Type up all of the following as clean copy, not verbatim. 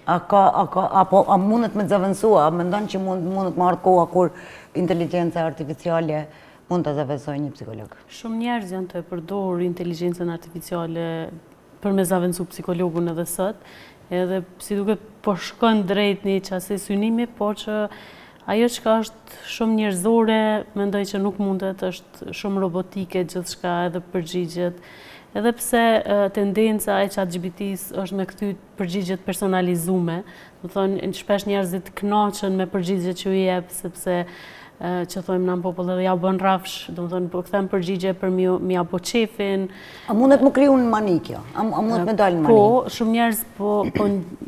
A mundet me të zavënsua? A mendon që mundet me ardhë koha kur inteligenca artificiale mund të zavënsoj një psikolog? Shumë njerëz janë të përdorur inteligjencën artificiale për me zavënsu psikologun edhe sot, edhe si duket po shkon drejt një qasë synimi, por që ajo që është shumë njerëzore, mendoj që nuk mundet, është shumë robotike gjithçka edhe përgjigjet. Edhe pse tendenca e ChatGPT-s është me këty përgjigjet personalizume, do thonë shpesh njerëzit kënaqen me përgjigjet që u jep, sepse që thojmë në popull edhe ja bën rafsh, do të thonë po kthem përgjigje për mi apo qefin. A mundet më kriju në mani kjo? A mundet me dalë në mani? Po, shumë njerëz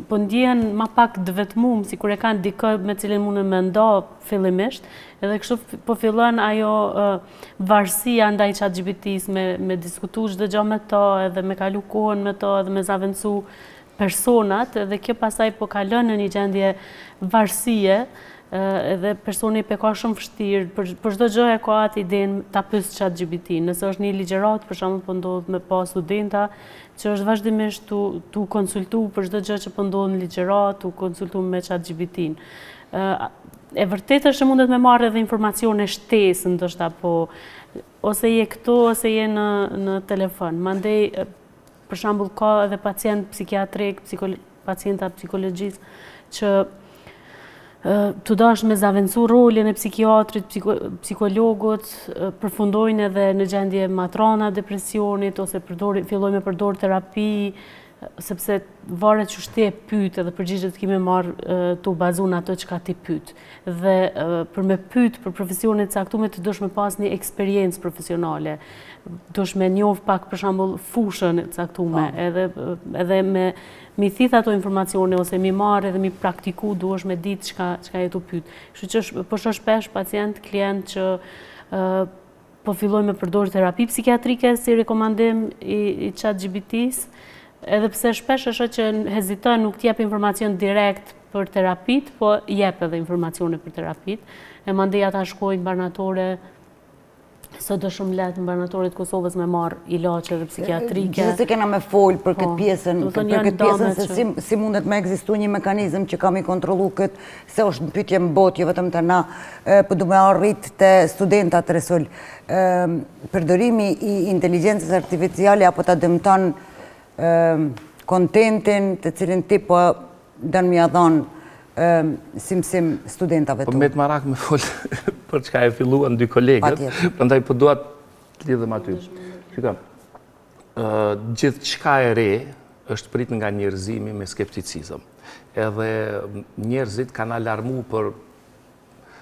po ndjen ma pak dëvetmuar, sikur e kanë dikë me cilën mundën me ndo fillimisht, edhe kështu po fillon ajo varësia ndaj ChatGPT-s me diskutu çdo gjë me to, edhe me kalu kohën me to, edhe me zaventsu personat, edhe kjo pastaj po kalon në një gjendje varësie, edhe personi pe ka shumë vështirë, për çdo gjë e ka atë idenë ta pyes ChatGPT. Nëse është një ligjërat, për shembull po ndodh me pa studenta që është vazhdimisht tu konsultu për çdo gjë që po ndodh në ligjërat, tu konsultu me ChatGPT-n. E vërtetë është që mundet me marrë edhe informacione shtesë, ndoshta po ose je këtu ose je në telefon. Mandej për shembull ka edhe pacient psikiatrik, pacienta psikologjisë që të dash me zaventsu rolin e psikiatrit, psikologut, përfundojnë edhe në gjendje matrana depresionit, ose filloj me përdor terapi, sepse varet që shte e pyet edhe përgjigjet kime marrë të bazu në ato që ka ti pyet. Dhe për me pyet për profesionet caktume të dosh me pas një eksperiencë profesionale, dosh me njoh pak për shembull fushën caktume, edhe mi thith ato informacione ose mi marrë edhe mi praktiku, duhesh me ditë çka jetu pyet. Kështu që po shoh shpesh pacient, klient që po filloj me përdor terapi psikiatrike si rekomandim i ChatGPT-s, edhe pse shpesh është që heziton, nuk t'jep informacion direkt për terapit, po jep edhe informacione për terapit. E mandej ata shkojnë barnatore, sot është shumë lehtë në barnatoret Kosovës me marrë ilaçe dhe psikiatrike. Gjithsesi kena me fol për këtë pjesën, se si mundet me ekzistu një mekanizëm që kam i kontrollu këtë, se është në pyetje në botë, jo vetëm të na, po du me arrit të studentat Resul. Përdorimi i inteligjencës artificiale apo ta dëmton kontentin të cilin ti po dënë mja dhonë simsim studentave tu. Po me të marak me folë për çka e filluan dy kolegët, prandaj po duat të lidhem aty. Shikoj, gjithë çka e re është prit nga njerëzimi me skepticizëm. Edhe njerëzit kanë alarmu për